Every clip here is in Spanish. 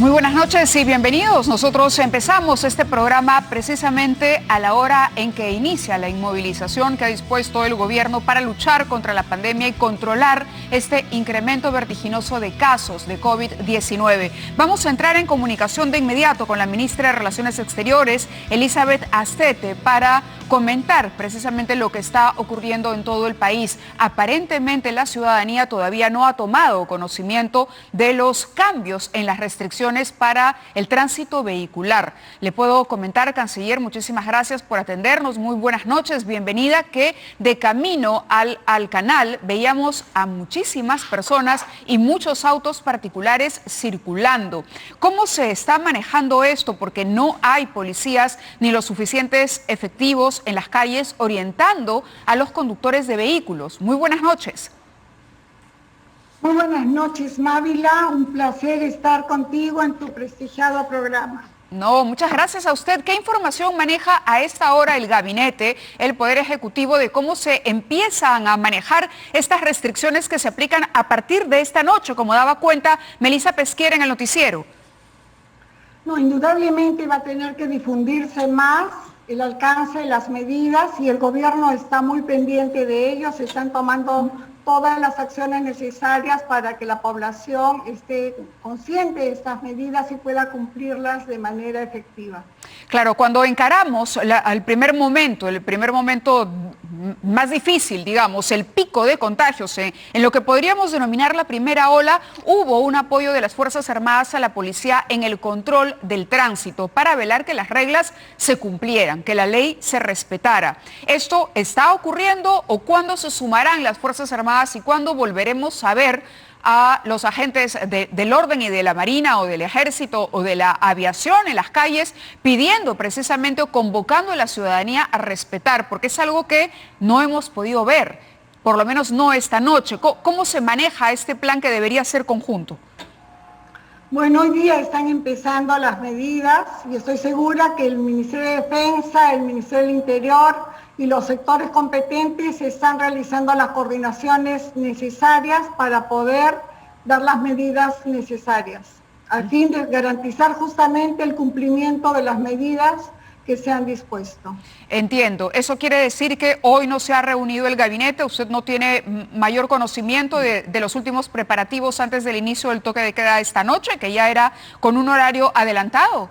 Muy buenas noches y bienvenidos. Nosotros empezamos este programa precisamente a la hora en que inicia la inmovilización que ha dispuesto el gobierno para luchar contra la pandemia y controlar este incremento vertiginoso de casos de COVID-19. Vamos a entrar en comunicación de inmediato con la ministra de Relaciones Exteriores, Elizabeth Astete, para comentar precisamente lo que está ocurriendo en todo el país. Aparentemente la ciudadanía todavía no ha tomado conocimiento de los cambios en las restricciones para el tránsito vehicular. Le puedo comentar, canciller, muchísimas gracias por atendernos. Muy buenas noches, bienvenida, que de camino al canal veíamos a muchísimas personas y muchos autos particulares circulando. ¿Cómo se está manejando esto? Porque no hay policías ni los suficientes efectivos en las calles orientando a los conductores de vehículos. Muy buenas noches. Muy buenas noches, Mávila. Un placer estar contigo en tu prestigiado programa. No, muchas gracias a usted. ¿Qué información maneja a esta hora el gabinete, el Poder Ejecutivo, de cómo se empiezan a manejar estas restricciones que se aplican a partir de esta noche, como daba cuenta Melissa Pesquera en el noticiero? No, indudablemente va a tener que difundirse más el alcance de las medidas y el gobierno está muy pendiente de ello. Se están tomando todas las acciones necesarias para que la población esté consciente de estas medidas y pueda cumplirlas de manera efectiva. Claro, cuando encaramos el primer momento más difícil, digamos, el pico de contagios, en lo que podríamos denominar la primera ola, hubo un apoyo de las Fuerzas Armadas a la policía en el control del tránsito para velar que las reglas se cumplieran, que la ley se respetara. ¿Esto está ocurriendo o cuándo se sumarán las Fuerzas Armadas y cuándo volveremos a ver a los agentes del orden y de la Marina o del Ejército o de la aviación en las calles pidiendo precisamente o convocando a la ciudadanía a respetar? Porque es algo que no hemos podido ver, por lo menos no esta noche. ¿Cómo se maneja este plan que debería ser conjunto? Bueno, hoy día están empezando las medidas y estoy segura que el Ministerio de Defensa, el Ministerio del Interior y los sectores competentes están realizando las coordinaciones necesarias para poder dar las medidas necesarias, al fin de garantizar justamente el cumplimiento de las medidas que se han dispuesto. Entiendo. ¿Eso quiere decir que hoy no se ha reunido el gabinete? ¿Usted no tiene mayor conocimiento de los últimos preparativos antes del inicio del toque de queda esta noche, que ya era con un horario adelantado?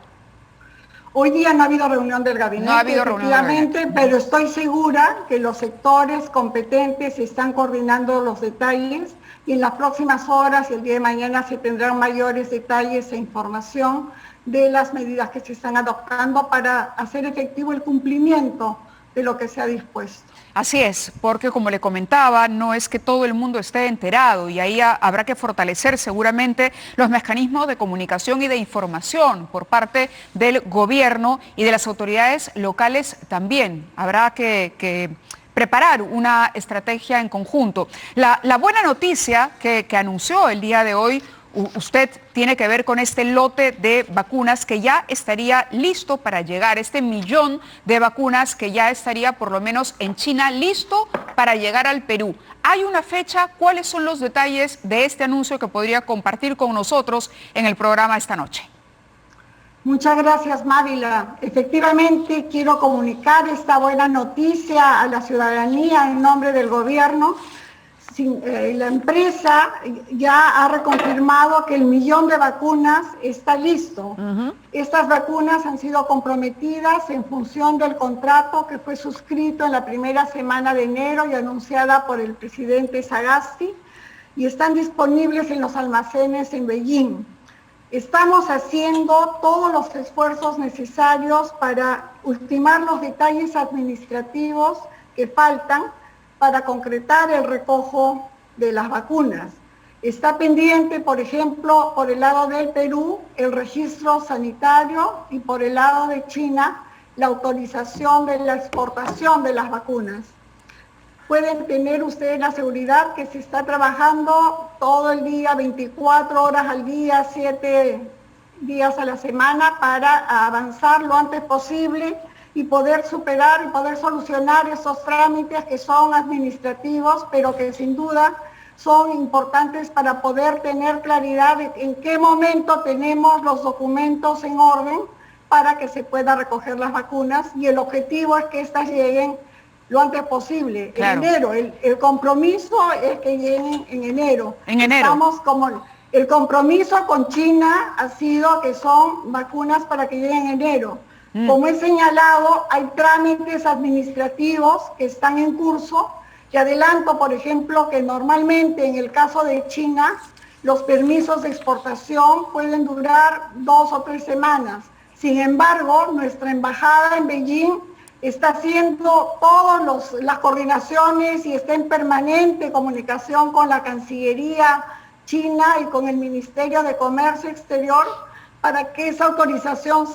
Hoy día no ha habido reunión del gabinete, no ha habido efectivamente, pero estoy segura que los sectores competentes están coordinando los detalles y en las próximas horas y el día de mañana se tendrán mayores detalles e información de las medidas que se están adoptando para hacer efectivo el cumplimiento de lo que se ha dispuesto. Así es, porque como le comentaba, no es que todo el mundo esté enterado y ahí habrá que fortalecer seguramente los mecanismos de comunicación y de información por parte del gobierno y de las autoridades locales también. Habrá que preparar una estrategia en conjunto. La buena noticia que anunció el día de hoy usted tiene que ver con este lote de vacunas que ya estaría listo para llegar, este 1.000.000 de vacunas que ya estaría por lo menos en China listo para llegar al Perú. ¿Hay una fecha? ¿Cuáles son los detalles de este anuncio que podría compartir con nosotros en el programa esta noche? Muchas gracias, Mávila. Efectivamente, quiero comunicar esta buena noticia a la ciudadanía en nombre del gobierno. La empresa ya ha reconfirmado que el 1.000.000 de vacunas está listo. Estas vacunas han sido comprometidas en función del contrato que fue suscrito en la primera semana de enero y anunciada por el presidente Sagasti y están disponibles en los almacenes en Beijing. Estamos haciendo todos los esfuerzos necesarios para ultimar los detalles administrativos que faltan para concretar el recojo de las vacunas. Está pendiente, por ejemplo, por el lado del Perú, el registro sanitario y por el lado de China, la autorización de la exportación de las vacunas. Pueden tener ustedes la seguridad que se está trabajando todo el día, 24 horas al día, 7 días a la semana para avanzar lo antes posible y poder superar y poder solucionar esos trámites que son administrativos, pero que sin duda son importantes para poder tener claridad de en qué momento tenemos los documentos en orden para que se pueda recoger las vacunas, y el objetivo es que estas lleguen lo antes posible, claro. en enero. El compromiso es que lleguen en enero. En enero. Estamos como el compromiso con China ha sido que son vacunas para que lleguen en enero. Como he señalado, hay trámites administrativos que están en curso. Te adelanto, por ejemplo, que normalmente en el caso de China, los permisos de exportación pueden durar 2 o 3 semanas. Sin embargo, nuestra embajada en Beijing está haciendo todas las coordinaciones y está en permanente comunicación con la Cancillería China y con el Ministerio de Comercio Exterior para que esa autorización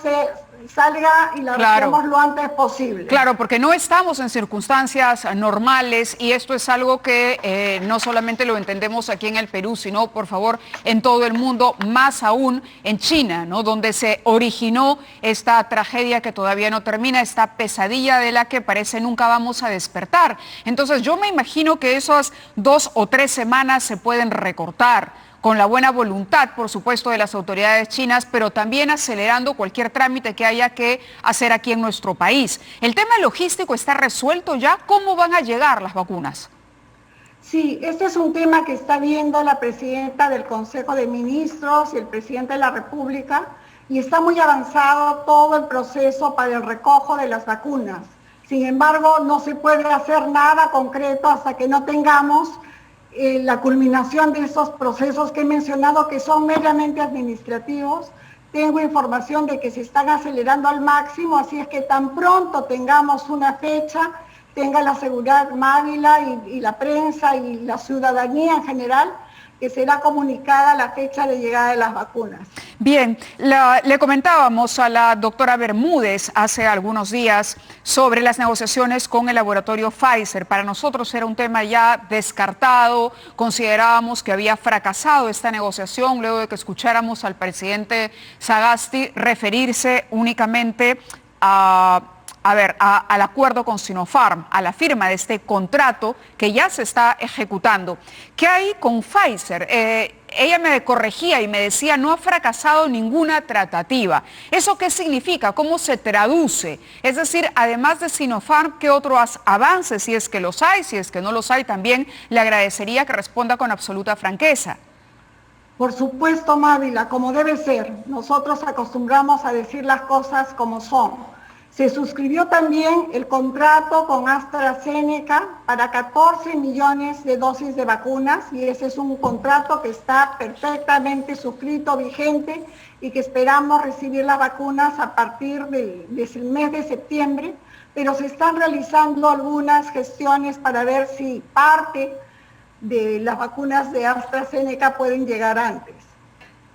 salga y la recibamos lo antes posible. Claro, porque no estamos en circunstancias normales y esto es algo que no solamente lo entendemos aquí en el Perú, sino, por favor, en todo el mundo, más aún en China, ¿no? Donde se originó esta tragedia que todavía no termina, esta pesadilla de la que parece nunca vamos a despertar. Entonces, yo me imagino que esas 2 o 3 semanas se pueden recortar, con la buena voluntad, por supuesto, de las autoridades chinas, pero también acelerando cualquier trámite que haya que hacer aquí en nuestro país. ¿El tema logístico está resuelto ya? ¿Cómo van a llegar las vacunas? Sí, este es un tema que está viendo la presidenta del Consejo de Ministros y el presidente de la República, y está muy avanzado todo el proceso para el recojo de las vacunas. Sin embargo, no se puede hacer nada concreto hasta que no tengamos la culminación de esos procesos que he mencionado, que son meramente administrativos. Tengo información de que se están acelerando al máximo, así es que tan pronto tengamos una fecha, tenga la seguridad Mávila y la prensa y la ciudadanía en general, que será comunicada la fecha de llegada de las vacunas. Bien, le comentábamos a la doctora Bermúdez hace algunos días sobre las negociaciones con el laboratorio Pfizer. Para nosotros era un tema ya descartado, considerábamos que había fracasado esta negociación luego de que escucháramos al presidente Sagasti referirse únicamente al acuerdo con Sinopharm, a la firma de este contrato que ya se está ejecutando. ¿Qué hay con Pfizer? Ella me corregía y me decía, no ha fracasado ninguna tratativa. ¿Eso qué significa? ¿Cómo se traduce? Es decir, además de Sinopharm, ¿qué otros avances, si es que los hay, si es que no los hay, también le agradecería que responda con absoluta franqueza? Por supuesto, Mávila, como debe ser. Nosotros acostumbramos a decir las cosas como son. Se suscribió también el contrato con AstraZeneca para 14 millones de dosis de vacunas, y ese es un contrato que está perfectamente suscrito, vigente, y que esperamos recibir las vacunas a partir del mes de septiembre, pero se están realizando algunas gestiones para ver si parte de las vacunas de AstraZeneca pueden llegar antes.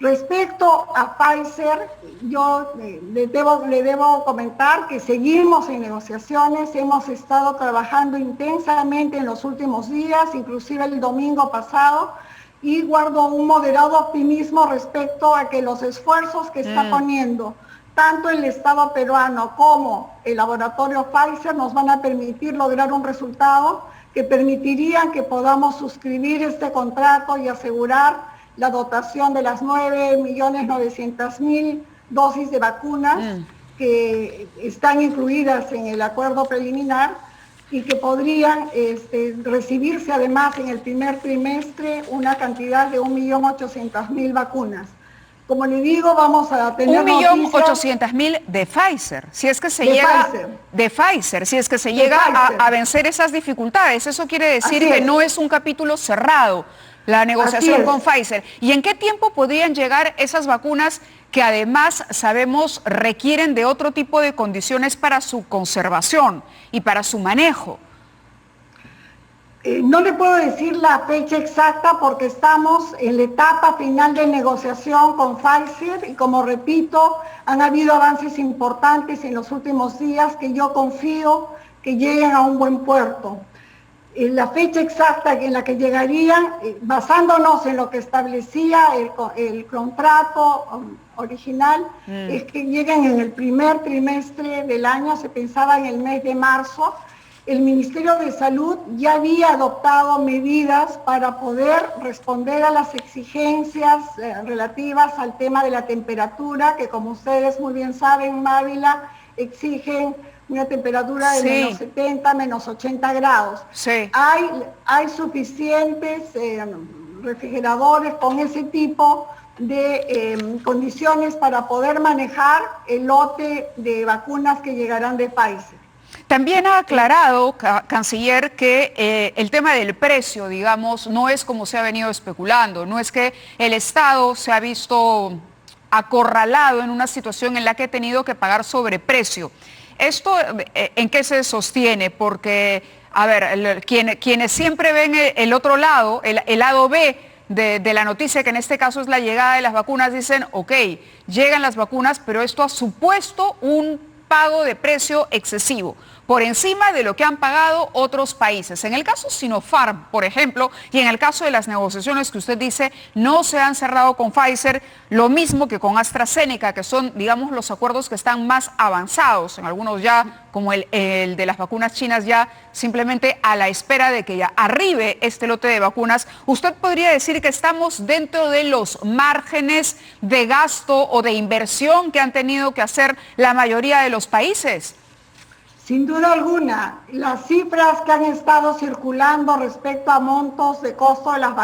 Respecto a Pfizer, yo le debo comentar que seguimos en negociaciones, hemos estado trabajando intensamente en los últimos días, inclusive el domingo pasado, y guardo un moderado optimismo respecto a que los esfuerzos que está poniendo tanto el Estado peruano como el laboratorio Pfizer nos van a permitir lograr un resultado que permitiría que podamos suscribir este contrato y asegurar la dotación de las 9.900.000 dosis de vacunas que están incluidas en el acuerdo preliminar y que podrían recibirse además en el primer trimestre una cantidad de 1.800.000 vacunas. Como le digo, vamos a tener 1.800.000 de Pfizer, si es que se llega de Pfizer, si es que se llega a vencer esas dificultades. Eso quiere decir que no es un capítulo cerrado la negociación con Pfizer. ¿Y en qué tiempo podrían llegar esas vacunas que además sabemos requieren de otro tipo de condiciones para su conservación y para su manejo? No le puedo decir la fecha exacta porque estamos en la etapa final de negociación con Pfizer y, como repito, han habido avances importantes en los últimos días que yo confío que lleguen a un buen puerto. La fecha exacta en la que llegarían, basándonos en lo que establecía el contrato original, es que lleguen en el primer trimestre del año, se pensaba en el mes de marzo, el Ministerio de Salud ya había adoptado medidas para poder responder a las exigencias relativas al tema de la temperatura, que como ustedes muy bien saben, Mávila, exigen una temperatura de menos 70, menos 80 grados. Sí. Hay suficientes refrigeradores con ese tipo de condiciones para poder manejar el lote de vacunas que llegarán de Pfizer. También ha aclarado, canciller, que el tema del precio, digamos, no es como se ha venido especulando, no es que el Estado se ha visto acorralado en una situación en la que ha tenido que pagar sobreprecio. ¿Esto en qué se sostiene? Porque, a ver, quienes siempre ven el otro lado, el lado B de la noticia, que en este caso es la llegada de las vacunas, dicen, ok, llegan las vacunas, pero esto ha supuesto un pago de precio excesivo, por encima de lo que han pagado otros países. En el caso Sinopharm, por ejemplo, y en el caso de las negociaciones que usted dice no se han cerrado con Pfizer, lo mismo que con AstraZeneca, que son, digamos, los acuerdos que están más avanzados, en algunos ya, como el de las vacunas chinas, ya simplemente a la espera de que ya arribe este lote de vacunas. ¿Usted podría decir que estamos dentro de los márgenes de gasto o de inversión que han tenido que hacer la mayoría de los países? Sin duda alguna, las cifras que han estado circulando respecto a montos de costo de las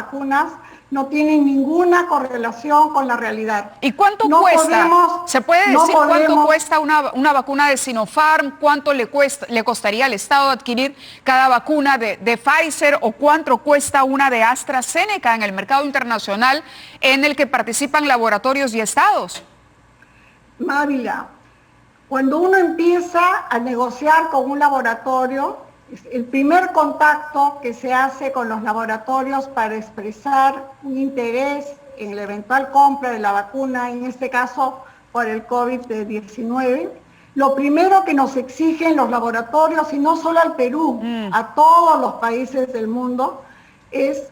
no tienen ninguna correlación con la realidad. ¿Y cuánto cuesta? ¿Se puede decir cuánto cuesta una vacuna de Sinopharm? ¿Cuánto le costaría al Estado adquirir cada vacuna de Pfizer? ¿O cuánto cuesta una de AstraZeneca en el mercado internacional en el que participan laboratorios y estados? Mávila, cuando uno empieza a negociar con un laboratorio, el primer contacto que se hace con los laboratorios para expresar un interés en la eventual compra de la vacuna, en este caso por el COVID-19, lo primero que nos exigen los laboratorios, y no solo al Perú, a todos los países del mundo, es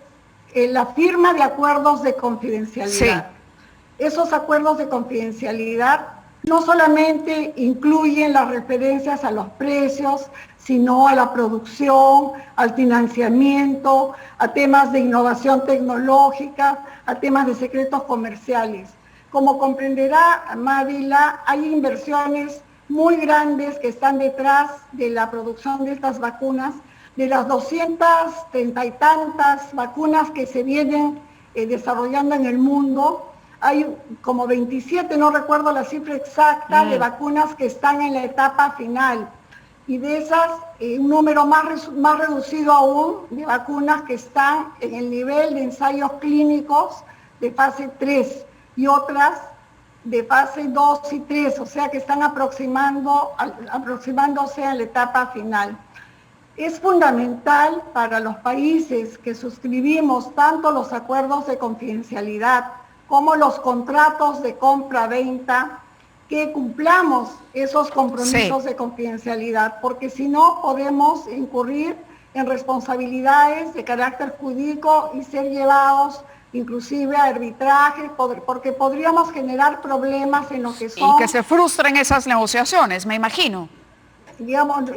la firma de acuerdos de confidencialidad. Sí. Esos acuerdos de confidencialidad no solamente incluyen las referencias a los precios, sino a la producción, al financiamiento, a temas de innovación tecnológica, a temas de secretos comerciales. Como comprenderá Mávila, hay inversiones muy grandes que están detrás de la producción de estas vacunas. De las 230 y tantas vacunas que se vienen desarrollando en el mundo, hay como 27, no recuerdo la cifra exacta, de vacunas que están en la etapa final. Y de esas, un número más reducido aún de vacunas que están en el nivel de ensayos clínicos de fase 3 y otras de fase 2 y 3, o sea que están aproximándose a la etapa final. Es fundamental para los países que suscribimos tanto los acuerdos de confidencialidad como los contratos de compra-venta, que cumplamos esos compromisos de confidencialidad, porque si no podemos incurrir en responsabilidades de carácter jurídico y ser llevados inclusive a arbitraje, porque podríamos generar problemas en lo que son... Y que se frustren esas negociaciones, me imagino. Digamos,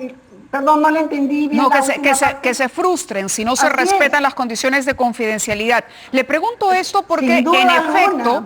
perdón, no le entendí bien. No, que se frustren si no se respetan las condiciones de confidencialidad. Le pregunto esto porque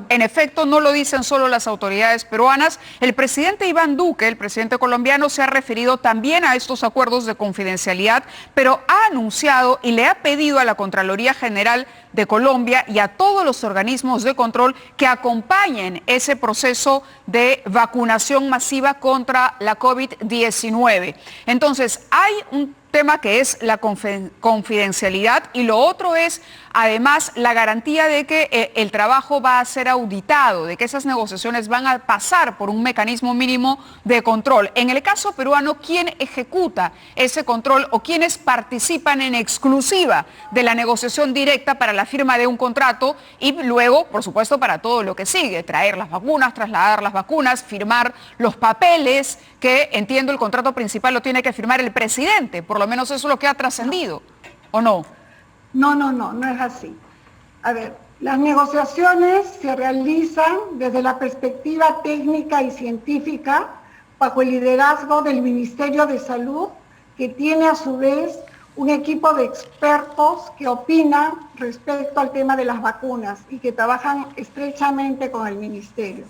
en efecto no lo dicen solo las autoridades peruanas. El presidente Iván Duque, el presidente colombiano, se ha referido también a estos acuerdos de confidencialidad, pero ha anunciado y le ha pedido a la Contraloría General de Colombia y a todos los organismos de control que acompañen ese proceso de vacunación masiva contra la COVID-19. Entonces, hay un tema que es la confidencialidad y lo otro es además la garantía de que el trabajo va a ser auditado, de que esas negociaciones van a pasar por un mecanismo mínimo de control. En el caso peruano, ¿quién ejecuta ese control o quiénes participan en exclusiva de la negociación directa para la firma de un contrato y luego, por supuesto, para todo lo que sigue, traer las vacunas, trasladar las vacunas, firmar los papeles, que entiendo el contrato principal lo tiene que firmar el presidente, por lo menos eso es lo que ha trascendido, ¿o no? No es así. A ver, las negociaciones se realizan desde la perspectiva técnica y científica bajo el liderazgo del Ministerio de Salud, que tiene a su vez un equipo de expertos que opinan respecto al tema de las vacunas y que trabajan estrechamente con el Ministerio.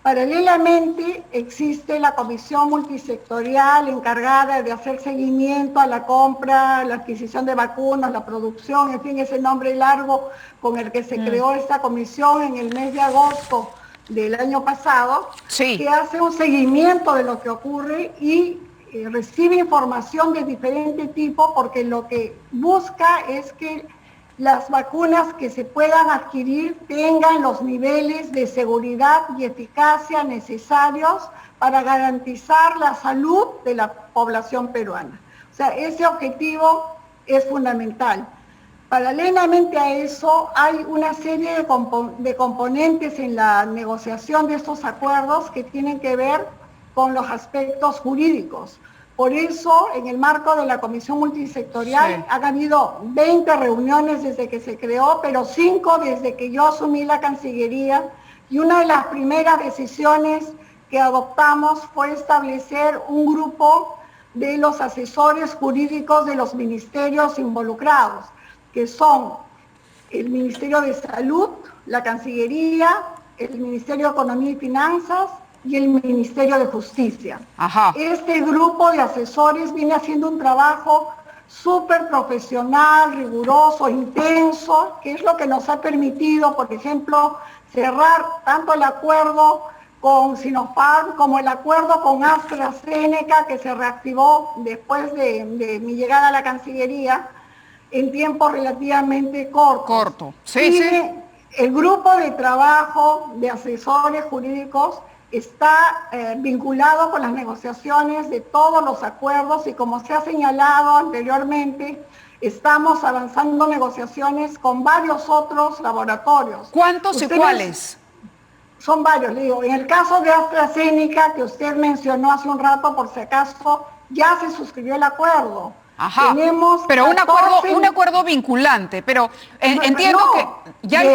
Paralelamente existe la comisión multisectorial encargada de hacer seguimiento a la compra, la adquisición de vacunas, la producción, en fin, ese nombre largo con el que se creó esta comisión en el mes de agosto del año pasado, que hace un seguimiento de lo que ocurre y recibe información de diferente tipo, porque lo que busca es que las vacunas que se puedan adquirir tengan los niveles de seguridad y eficacia necesarios para garantizar la salud de la población peruana. O sea, ese objetivo es fundamental. Paralelamente a eso, hay una serie de componentes en la negociación de estos acuerdos que tienen que ver con los aspectos jurídicos. Por eso, en el marco de la Comisión Multisectorial, han habido 20 reuniones desde que se creó, pero 5 desde que yo asumí la Cancillería, y una de las primeras decisiones que adoptamos fue establecer un grupo de los asesores jurídicos de los ministerios involucrados, que son el Ministerio de Salud, la Cancillería, el Ministerio de Economía y Finanzas y el Ministerio de Justicia. Este grupo de asesores viene haciendo un trabajo súper profesional, riguroso, intenso, que es lo que nos ha permitido, por ejemplo, cerrar tanto el acuerdo con Sinopharm como el acuerdo con AstraZeneca, que se reactivó después de mi llegada a la Cancillería, en tiempo relativamente corto. El grupo de trabajo de asesores jurídicos está vinculado con las negociaciones de todos los acuerdos y, como se ha señalado anteriormente, estamos avanzando negociaciones con varios otros laboratorios. ¿Cuántos y cuáles? Son varios, le digo. En el caso de AstraZeneca, que usted mencionó hace un rato, por si acaso, ya se suscribió el acuerdo. Tenemos pero un acuerdo vinculante, pero entiendo que ya el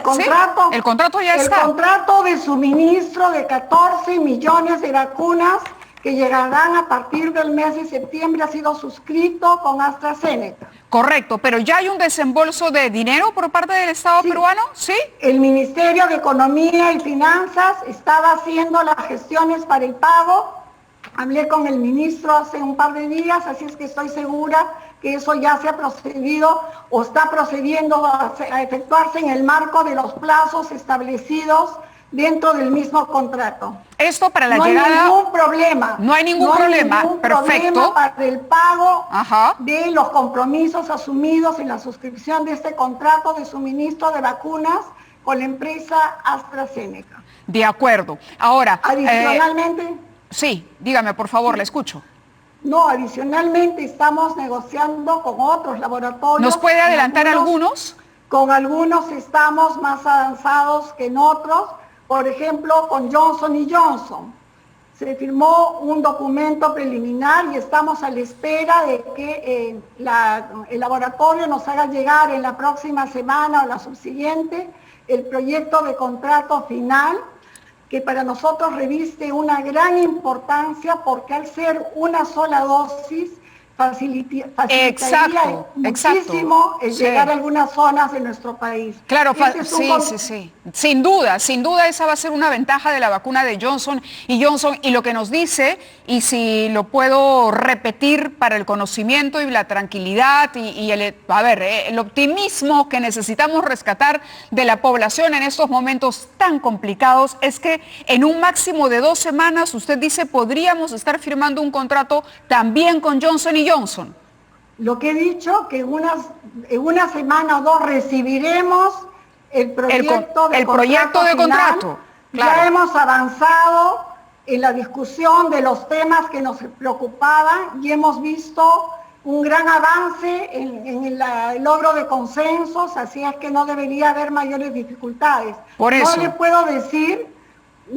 contrato, el contrato ya está. El contrato de suministro de 14 millones de vacunas que llegarán a partir del mes de septiembre ha sido suscrito con AstraZeneca. Correcto, pero ya hay un desembolso de dinero por parte del Estado peruano, ¿sí? El Ministerio de Economía y Finanzas estaba haciendo las gestiones para el pago. Hablé con el ministro hace un par de días, así es que estoy segura que eso ya se ha procedido o está procediendo a efectuarse en el marco de los plazos establecidos dentro del mismo contrato. Esto para la llegada... No hay ningún problema. No hay ningún problema. Problema para el pago de los compromisos asumidos en la suscripción de este contrato de suministro de vacunas con la empresa AstraZeneca. De acuerdo. Ahora... Adicionalmente... Sí, dígame, por favor, le escucho. No, adicionalmente estamos negociando con otros laboratorios. ¿Nos puede adelantar algunos? Con algunos estamos más avanzados que en otros. Por ejemplo, con Johnson & Johnson. Se firmó un documento preliminar y estamos a la espera de que el laboratorio nos haga llegar en la próxima semana o la subsiguiente el proyecto de contrato final, que para nosotros reviste una gran importancia porque al ser una sola dosis facilitaría muchísimo el llegar a algunas zonas de nuestro país. Claro, sí. Sin duda esa va a ser una ventaja de la vacuna de Johnson & Johnson, y lo que nos dice, y si lo puedo repetir para el conocimiento y la tranquilidad y el optimismo que necesitamos rescatar de la población en estos momentos tan complicados, es que en un máximo de 2 semanas, usted dice, podríamos estar firmando un contrato también con Johnson & Johnson. Lo que he dicho, que en una semana o 2 recibiremos el proyecto de contrato. Claro. Ya hemos avanzado en la discusión de los temas que nos preocupaban y hemos visto un gran avance en el logro de consensos, así es que no debería haber mayores dificultades. Por eso. No le puedo decir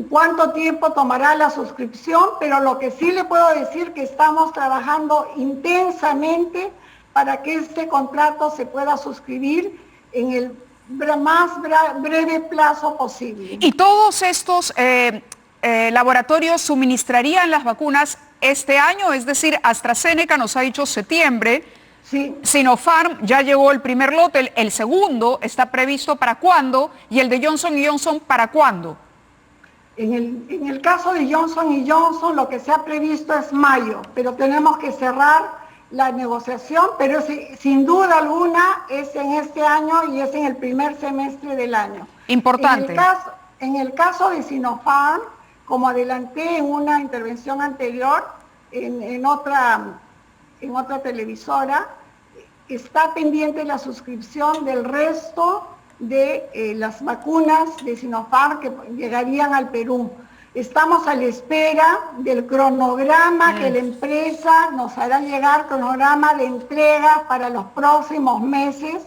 cuánto tiempo tomará la suscripción, pero lo que sí le puedo decir que estamos trabajando intensamente para que este contrato se pueda suscribir en el más breve plazo posible. ¿Y todos estos laboratorios suministrarían las vacunas este año, es decir, AstraZeneca nos ha dicho septiembre, Sí. Sinopharm ya llegó el primer lote, el segundo está previsto para cuándo y el de Johnson Johnson para cuándo. En el caso de Johnson Johnson lo que se ha previsto es mayo, pero tenemos que cerrar la negociación, pero sin duda alguna es en este año y es en el primer semestre del año. Importante. En el caso de Sinopharm, como adelanté en una intervención anterior, en otra televisora, está pendiente la suscripción del resto de las vacunas de Sinopharm que llegarían al Perú. Estamos a la espera del cronograma que la empresa nos hará llegar, cronograma de entrega para los próximos meses,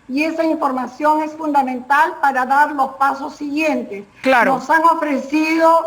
y esa información es fundamental para dar los pasos siguientes. Claro. Nos han ofrecido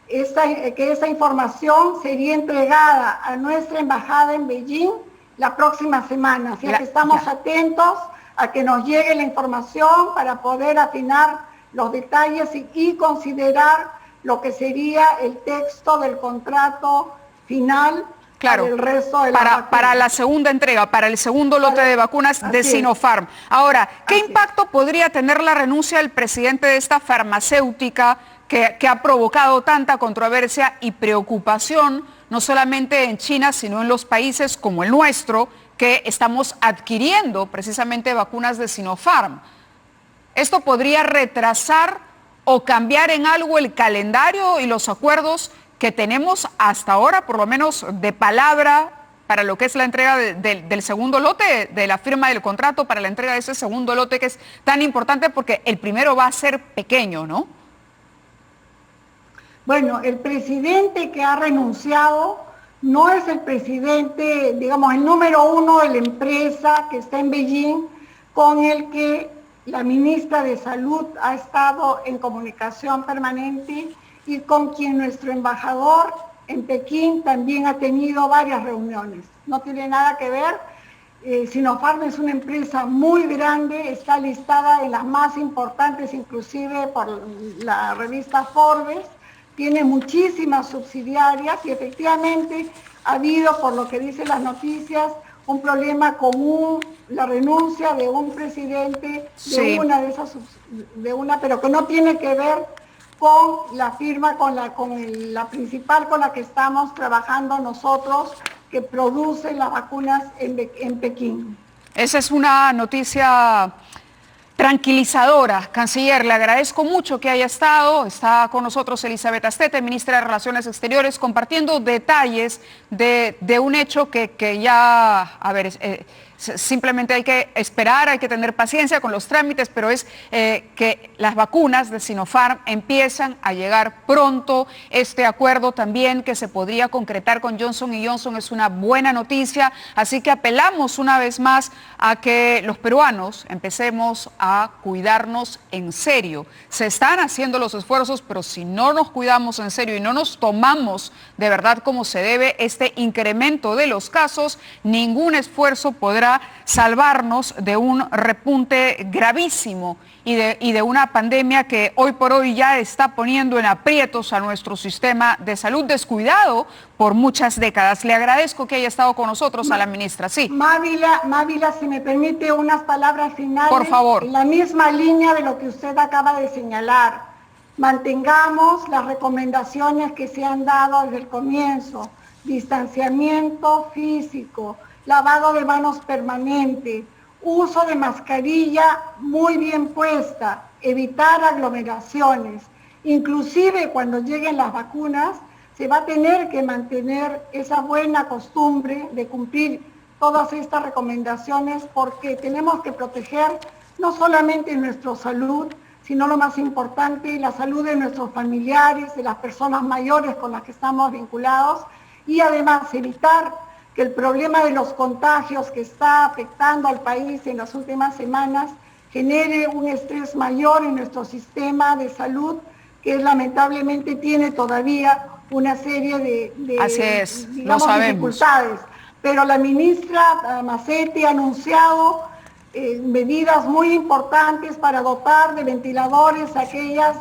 que esa información sería entregada a nuestra embajada en Beijing la próxima semana, así que estamos atentos a que nos llegue la información para poder afinar los detalles y considerar lo que sería el texto del contrato final. Claro, para el resto de para la segunda entrega, para el segundo lote de vacunas de Sinopharm. Ahora, ¿qué impacto podría tener la renuncia del presidente de esta farmacéutica que ha provocado tanta controversia y preocupación, no solamente en China, sino en los países como el nuestro, que estamos adquiriendo precisamente vacunas de Sinopharm? ¿Esto podría retrasar o cambiar en algo el calendario y los acuerdos que tenemos hasta ahora, por lo menos de palabra, para lo que es la entrega del segundo lote, de la firma del contrato para la entrega de ese segundo lote, que es tan importante porque el primero va a ser pequeño, ¿no? Bueno, el presidente que ha renunciado no es el presidente, digamos, el número uno de la empresa que está en Beijing, con el que la ministra de Salud ha estado en comunicación permanente y con quien nuestro embajador en Pekín también ha tenido varias reuniones. No tiene nada que ver. Sinopharm es una empresa muy grande, está listada en las más importantes, inclusive por la revista Forbes, tiene muchísimas subsidiarias y efectivamente ha habido, por lo que dicen las noticias, un problema común, la renuncia de un presidente de una, pero que no tiene que ver con la firma, con la principal con la que estamos trabajando nosotros, que produce las vacunas en Pekín. Esa es una noticia tranquilizadora, canciller. Le agradezco mucho que haya estado. Está con nosotros Elizabeth Astete, ministra de Relaciones Exteriores, compartiendo detalles de un hecho que ya, a ver, simplemente hay que esperar, hay que tener paciencia con los trámites, pero es que las vacunas de Sinopharm empiezan a llegar pronto. Este acuerdo también que se podría concretar con Johnson Johnson es una buena noticia, así que apelamos una vez más a que los peruanos empecemos a cuidarnos en serio. Se están haciendo los esfuerzos, pero si no nos cuidamos en serio y no nos tomamos de verdad como se debe este incremento de los casos, ningún esfuerzo podrá salvarnos de un repunte gravísimo y de una pandemia que hoy por hoy ya está poniendo en aprietos a nuestro sistema de salud, descuidado por muchas décadas. Le agradezco que haya estado con nosotros a la ministra. Sí. Mávila, si me permite unas palabras finales. Por favor. En la misma línea de lo que usted acaba de señalar. Mantengamos las recomendaciones que se han dado desde el comienzo. Distanciamiento físico, lavado de manos permanente, uso de mascarilla muy bien puesta, evitar aglomeraciones. Inclusive cuando lleguen las vacunas, se va a tener que mantener esa buena costumbre de cumplir todas estas recomendaciones, porque tenemos que proteger no solamente nuestra salud, sino lo más importante, la salud de nuestros familiares, de las personas mayores con las que estamos vinculados, y además evitar que el problema de los contagios que está afectando al país en las últimas semanas genere un estrés mayor en nuestro sistema de salud, que lamentablemente tiene todavía una serie de dificultades. Pero la ministra Macetti ha anunciado medidas muy importantes para dotar de ventiladores a aquellas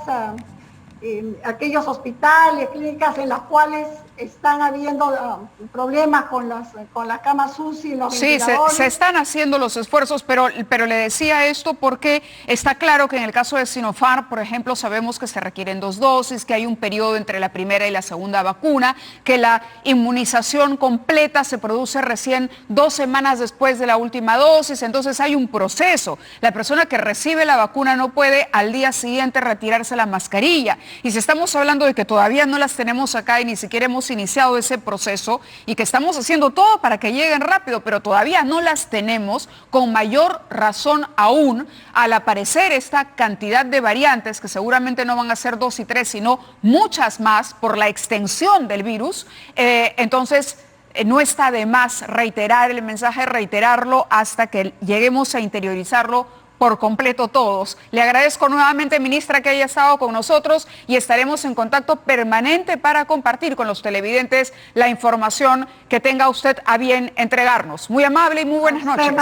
aquellos hospitales, clínicas en las cuales están habiendo problemas con las camas UCI, los ventiladores. Se están haciendo los esfuerzos, pero le decía esto porque está claro que en el caso de Sinopharm, por ejemplo, sabemos que se requieren 2 dosis, que hay un periodo entre la primera y la segunda vacuna, que la inmunización completa se produce recién 2 semanas después de la última dosis, entonces hay un proceso. La persona que recibe la vacuna no puede al día siguiente retirarse la mascarilla. Y si estamos hablando de que todavía no las tenemos acá y ni siquiera hemos iniciado ese proceso y que estamos haciendo todo para que lleguen rápido, pero todavía no las tenemos, con mayor razón aún, al aparecer esta cantidad de variantes, que seguramente no van a ser 2 y 3, sino muchas más por la extensión del virus, entonces no está de más reiterar el mensaje, reiterarlo hasta que lleguemos a interiorizarlo por completo todos. Le agradezco nuevamente, ministra, que haya estado con nosotros y estaremos en contacto permanente para compartir con los televidentes la información que tenga usted a bien entregarnos. Muy amable y muy buenas noches.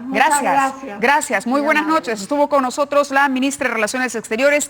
Gracias. Gracias. Muy buenas noches. Estuvo con nosotros la ministra de Relaciones Exteriores.